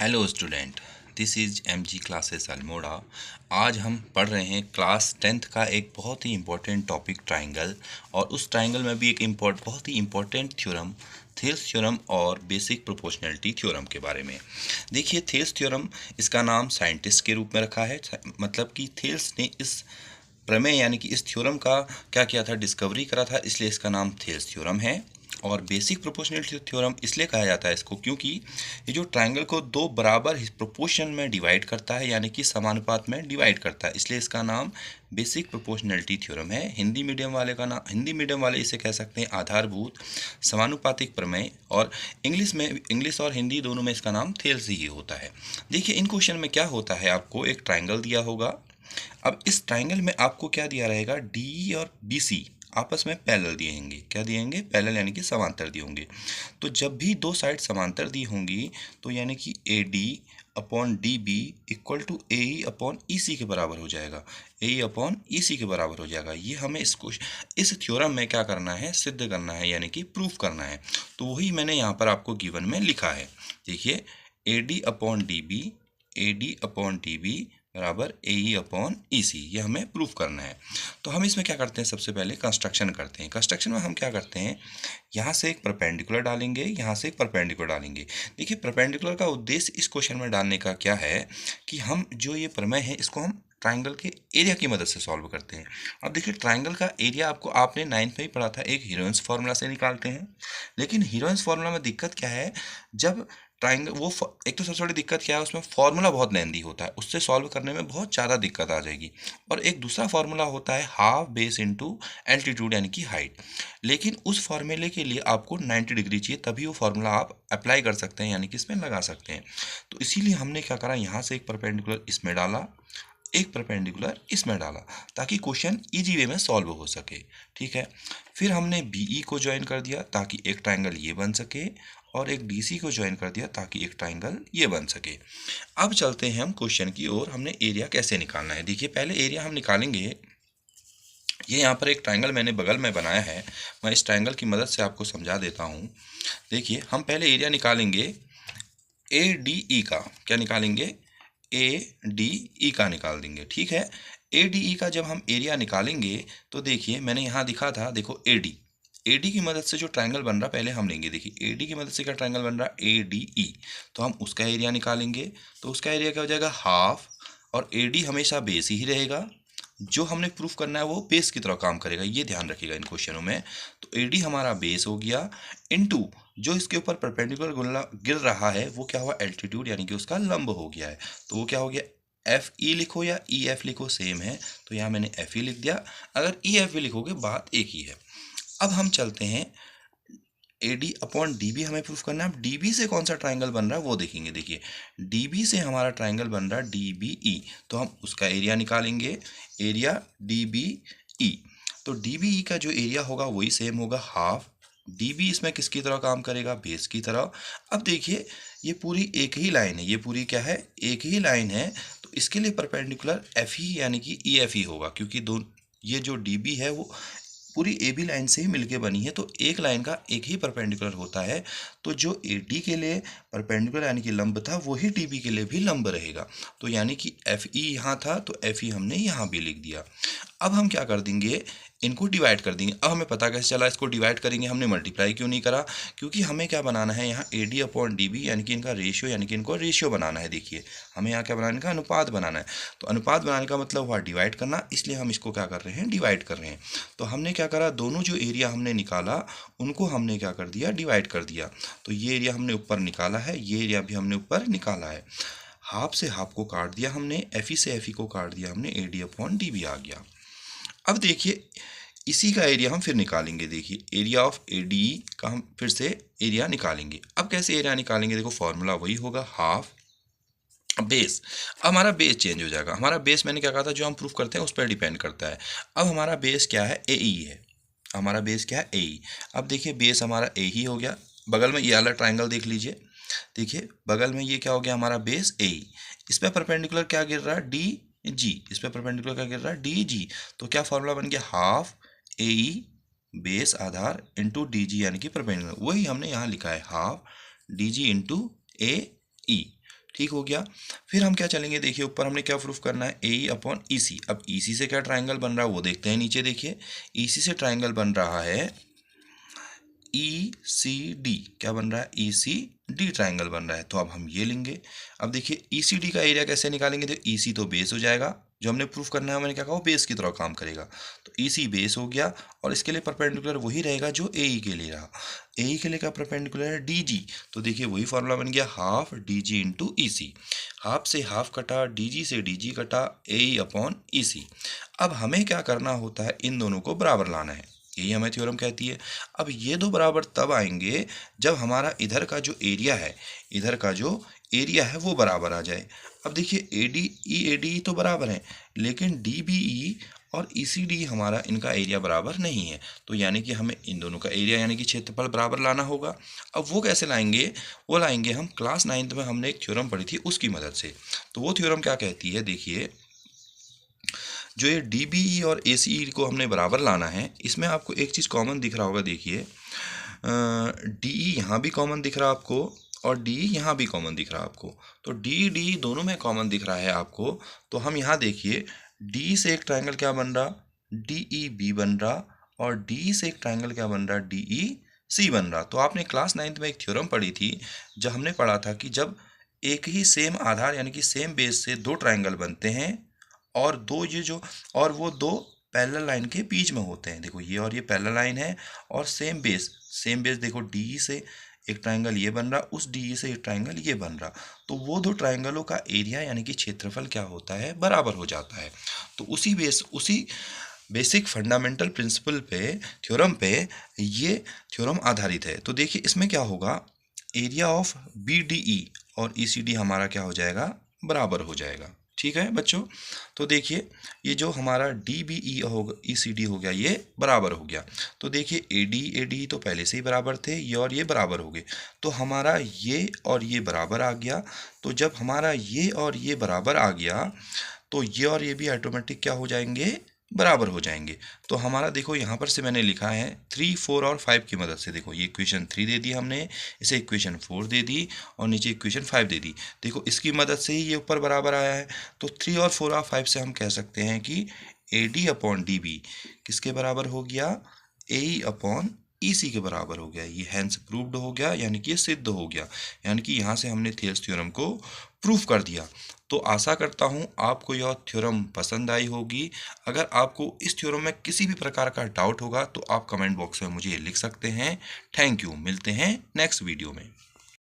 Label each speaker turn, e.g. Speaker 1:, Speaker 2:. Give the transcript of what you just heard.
Speaker 1: Hello student, this is MG classes Almora. आज हम पढ़ रहे हैं क्लास 10th का एक बहुत ही इम्पोर्टेंट टॉपिक ट्राइंगल, और उस ट्राइंगल में भी एक बहुत ही इम्पोर्टेंट थ्योरम, थेल्स थ्योरम और बेसिक प्रोपोर्शनैलिटी थ्योरम के बारे में। देखिए, थेल्स थ्योरम इसका नाम साइंटिस्ट के रूप में रखा है, मतलब कि थेल्स ने इस प्रमेय यानी कि इस थ्योरम का क्या किया था, डिस्कवरी करा था, इसलिए इसका नाम थेल्स थ्योरम है। और बेसिक प्रोपोर्शनैलिटी थ्योरम इसलिए कहा जाता है इसको क्योंकि ये जो ट्रायंगल को दो बराबर प्रोपोर्शन में डिवाइड करता है, यानी कि समानुपात में डिवाइड करता है, इसलिए इसका नाम बेसिक प्रोपोर्शनैलिटी थ्योरम है। हिंदी मीडियम वाले इसे कह सकते हैं आधारभूत समानुपातिक प्रमेय, और इंग्लिश और हिंदी दोनों में इसका नाम थेल्स ही होता है। देखिए, इन क्वेश्चन में क्या होता है, आपको एक ट्राइंगल दिया होगा। अब इस ट्राइंगल में आपको क्या दिया रहेगा, डी और बी सी आपस में पैरेलल दिए होंगे। क्या दिए होंगे? पैरेलल, यानी कि समांतर दिए होंगे। तो जब भी दो साइड समांतर दी होंगी तो यानी कि A D upon D B equal to A E upon E C के बराबर हो जाएगा। ए ई अपॉन ई सी के बराबर हो जाएगा। ये हमें इस थ्योरम में क्या करना है, सिद्ध करना है, यानी कि प्रूफ करना है। तो वही मैंने यहाँ पर आपको गिवन में लिखा है। देखिए, A D upon D B, A D upon D B बराबर ए ई अपॉन ई सी, ये हमें प्रूफ करना है। तो हम इसमें क्या करते हैं, सबसे पहले कंस्ट्रक्शन करते हैं। कंस्ट्रक्शन में हम क्या करते हैं, यहाँ से एक परपेंडिकुलर डालेंगे, यहाँ से एक परपेंडिकुलर डालेंगे। देखिए, परपेंडिकुलर का उद्देश्य इस क्वेश्चन में डालने का क्या है कि हम जो ये प्रमेय है इसको हम ट्राइंगल के एरिया की मदद से सॉल्व करते हैं। अब देखिए, ट्राइंगल का एरिया आपने 9th में ही पढ़ा था, एक हीरोइंस फार्मूला से निकालते हैं। लेकिन हीरोइंस फार्मूला में दिक्कत क्या है, जब ट्राइंगल एक तो सबसे बड़ी दिक्कत क्या है, उसमें फॉर्मूला बहुत लेंदी होता है, उससे सॉल्व करने में बहुत ज़्यादा दिक्कत आ जाएगी। और एक दूसरा फार्मूला होता है हाफ बेस इनटू एल्टीट्यूड, यानी कि हाइट। लेकिन उस फार्मूले के लिए आपको 90 डिग्री चाहिए, तभी वो फार्मूला आप अप्लाई कर सकते हैं, यानी कि इसमें लगा सकते हैं। तो इसीलिए हमने क्या करा, यहाँ से एक परपेंडिकुलर इसमें डाला, एक परपेंडिकुलर इसमें डाला, ताकि क्वेश्चन इजी वे में सॉल्व हो सके। ठीक है, फिर हमने बीई को ज्वाइन कर दिया ताकि एक ट्राइंगल ये बन सके, और एक डीसी को ज्वाइन कर दिया ताकि एक ट्राइंगल ये बन सके। अब चलते हैं हम क्वेश्चन की ओर। हमने एरिया कैसे निकालना है। देखिए, पहले एरिया हम निकालेंगे। ये यहाँ पर एक ट्राइंगल मैंने बगल में बनाया है, मैं इस ट्राइंगल की मदद से आपको समझा देता हूँ। देखिए, हम पहले एरिया निकालेंगे ए डी ई का। क्या निकालेंगे? ए डी ई का निकाल देंगे। ठीक है, ए डी ई का जब हम एरिया निकालेंगे तो देखिए, मैंने यहाँ दिखा था, देखो ए डी की मदद से जो ट्रायंगल बन रहा पहले हम लेंगे। देखिए, ए डी की मदद से क्या ट्रायंगल बन रहा, ए डी ई, तो हम उसका एरिया निकालेंगे। तो उसका एरिया क्या हो जाएगा, हाफ। और ए डी हमेशा बेस ही रहेगा, जो हमने प्रूफ करना है वो बेस की तरह काम करेगा, ये ध्यान रखिएगा इन क्वेश्चनों में। तो ए डी हमारा बेस हो गया, इनटू जो इसके ऊपर परपेंडिकुलर गिर रहा है वो क्या हुआ, एल्टीट्यूड, यानी कि उसका लंब हो गया है। तो वो क्या हो गया, एफ ई लिखो या ई एफ लिखो, सेम है। तो यहाँ मैंने एफ ई लिख दिया, अगर ई एफ भी लिखोगे बात एक ही है। अब हम चलते हैं, A D upon D B हमें प्रूफ करना है। अब डी बी से कौन सा ट्राइंगल बन रहा है वो देखेंगे। देखिए, डी बी से हमारा ट्राइंगल बन रहा है डी बी ई, तो हम उसका एरिया निकालेंगे, एरिया डी बी ई। तो डी बी ई का जो एरिया होगा वही सेम होगा, हाफ। डी बी इसमें किसकी तरह काम करेगा, बेस की तरह। अब देखिए, ये पूरी एक ही लाइन है, ये पूरी क्या है, एक ही लाइन है। तो इसके लिए परपेंडिकुलर एफ ही, यानी कि ई एफ ही होगा, क्योंकि दो ये जो डी बी है वो पूरी ए बी लाइन से ही मिलके बनी है, तो एक लाइन का एक ही परपेंडिकुलर होता है। तो जो ए डी के लिए परपेंडिकुलर यानी कि लंब था, वही डी बी के लिए भी लंब रहेगा। तो यानी कि एफ ई यहाँ था, तो एफ ई हमने यहाँ भी लिख दिया। अब हम क्या कर देंगे, इनको डिवाइड कर देंगे। अब हमें पता कैसे चला इसको डिवाइड करेंगे, हमने मल्टीप्लाई क्यों नहीं करा, क्योंकि हमें क्या बनाना है यहाँ, A D upon D B, यानी कि इनका रेशियो, यानी कि इनको रेशियो बनाना है। देखिए, हमें यहाँ क्या बनाने का, अनुपात बनाना है। तो अनुपात बनाने का मतलब हुआ डिवाइड करना, इसलिए हम इसको क्या कर रहे हैं, डिवाइड कर रहे हैं। तो हमने क्या करा, दोनों जो एरिया हमने निकाला उनको हमने क्या कर दिया, डिवाइड कर दिया। तो ये एरिया हमने ऊपर निकाला है, ये एरिया भी हमने ऊपर निकाला है। हाफ से हाफ को काट दिया हमने, एफ ई से एफ ई को काट दिया हमने, A D upon D B आ गया। अब देखिए, इसी का एरिया हम फिर निकालेंगे। देखिए, एरिया ऑफ ए डी का हम फिर से एरिया निकालेंगे। अब कैसे एरिया निकालेंगे, देखो फॉर्मूला वही होगा, हाफ बेस। अब हमारा बेस चेंज हो जाएगा। हमारा बेस मैंने क्या कहा था, जो हम प्रूफ करते हैं उस पर डिपेंड करता है। अब हमारा बेस क्या है, ए ई है। हमारा बेस क्या है, ए ई। अब देखिए, बेस हमारा ए ही हो गया। बगल में ये वाला ट्राइंगल देख लीजिए। देखिए, बगल में ये क्या हो गया, हमारा बेस ए ई। इस पर परपेंडिकुलर क्या गिर रहा है, डी जी। इस पर परपेंडिकुलर क्या गिर रहा है, डी जी। तो क्या फॉर्मूला बन गया, हाफ ए ई बेस आधार इंटू डी जी, यानी कि परपेंडिकुलर। वही हमने यहाँ लिखा है, हाफ डी जी इंटू ए ई। ठीक हो गया। फिर हम क्या चलेंगे, देखिए ऊपर हमने क्या प्रूफ करना है, ए अपॉन ई सी। अब ई सी से क्या ट्राइंगल बन रहा है वो देखते हैं। नीचे देखिए ई सी से ट्राइंगल बन रहा है ई सी डी। क्या बन रहा है, ई सी डी ट्राइंगल बन रहा है। तो अब हम ये लेंगे। अब देखिए ई सी डी का एरिया कैसे निकालेंगे, तो ई सी तो बेस हो जाएगा, जो हमने प्रूफ करना है मैंने क्या कहा वो बेस की तरह काम करेगा। तो ई सी बेस हो गया और इसके लिए परपेंडिकुलर वही रहेगा जो ए ई के लिए रहा। ए ई के लिए क्या परपेंडिकुलर है, डी जी। तो देखिए वही फॉर्मूला बन गया हाफ डी जी इंटू ई सी। हाफ से हाफ कटा, डी जी से डी जी कटा, ए ई अपॉन ई सी। अब हमें क्या करना होता है, इन दोनों को बराबर लाना है, यही हमें थ्योरम कहती है। अब ये दो बराबर तब आएंगे जब हमारा इधर का जो एरिया है, इधर का जो एरिया है वो बराबर आ जाए। अब देखिए ए डी तो बराबर है, लेकिन डी बी ई और ई सी डी हमारा इनका एरिया बराबर नहीं है। तो यानी कि हमें इन दोनों का एरिया यानी कि क्षेत्रफल बराबर लाना होगा। अब वो कैसे लाएंगे, वो लाएंगे हम क्लास 9th में हमने एक थ्योरम पढ़ी थी उसकी मदद से। तो वो थ्योरम क्या कहती है, देखिए जो ये डी बी ई और ए सी ई को हमने बराबर लाना है, इसमें आपको एक चीज़ कॉमन दिख रहा होगा। देखिए डी ई यहाँ भी कॉमन दिख रहा है आपको और डी यहाँ भी कॉमन दिख रहा है आपको। तो डी डी दोनों में कॉमन दिख रहा है आपको। तो हम यहाँ देखिए डी से एक ट्राइंगल क्या बन रहा, डी ई बी बन रहा, और डी से एक ट्राइंगल क्या बन रहा, डी ई सी बन रहा। तो आपने क्लास 9th में एक थ्योरम पढ़ी थी जब हमने पढ़ा था कि जब एक ही सेम आधार यानी कि सेम बेस से दो ट्राइंगल बनते हैं और दो ये जो और वो दो पैरेलल लाइन के बीच में होते हैं। देखो ये और ये पैरेलल लाइन है और सेम बेस देखो डी से एक ट्राइंगल ये बन रहा, उस डी से एक ट्राइंगल ये बन रहा। तो वो दो ट्राइंगलों का एरिया यानी कि क्षेत्रफल क्या होता है, बराबर हो जाता है। तो उसी बेसिक फंडामेंटल प्रिंसिपल पे, थ्योरम पे ये थ्योरम आधारित है। तो देखिए इसमें क्या होगा, area of B D E और ई सी डी हमारा क्या हो जाएगा, बराबर हो जाएगा। ठीक है बच्चों। तो देखिए ये जो हमारा डी बी ई होगा, ई सी डी हो गया, ये बराबर हो गया। तो देखिए ए डी तो पहले से ही बराबर थे, ये और ये बराबर हो गए। तो हमारा ये और ये बराबर आ गया। तो जब हमारा ये और ये बराबर आ गया तो ये और ये भी ऑटोमेटिक क्या हो जाएंगे, बराबर हो जाएंगे। तो हमारा देखो यहाँ पर से मैंने लिखा है 3, 4 और 5 की मदद से। देखो ये इक्वेशन 3 दे दी हमने, इसे इक्वेशन 4 दे दी और नीचे इक्वेशन 5 दे दी। देखो इसकी मदद से ही ये ऊपर बराबर आया है। तो 3 और 4 और 5 से हम कह सकते हैं कि A D upon D B किसके बराबर हो गया, ए ई अपॉन ई सी के बराबर हो गया। ये हैंस प्रूव्ड हो गया, यानी कि ये सिद्ध हो गया। यानी कि यहाँ से हमने थेल्स थ्योरम को प्रूफ कर दिया। तो आशा करता हूँ आपको यह थ्योरम पसंद आई होगी। अगर आपको इस थ्योरम में किसी भी प्रकार का डाउट होगा तो आप कमेंट बॉक्स में मुझे लिख सकते हैं। थैंक यू, मिलते हैं नेक्स्ट वीडियो में।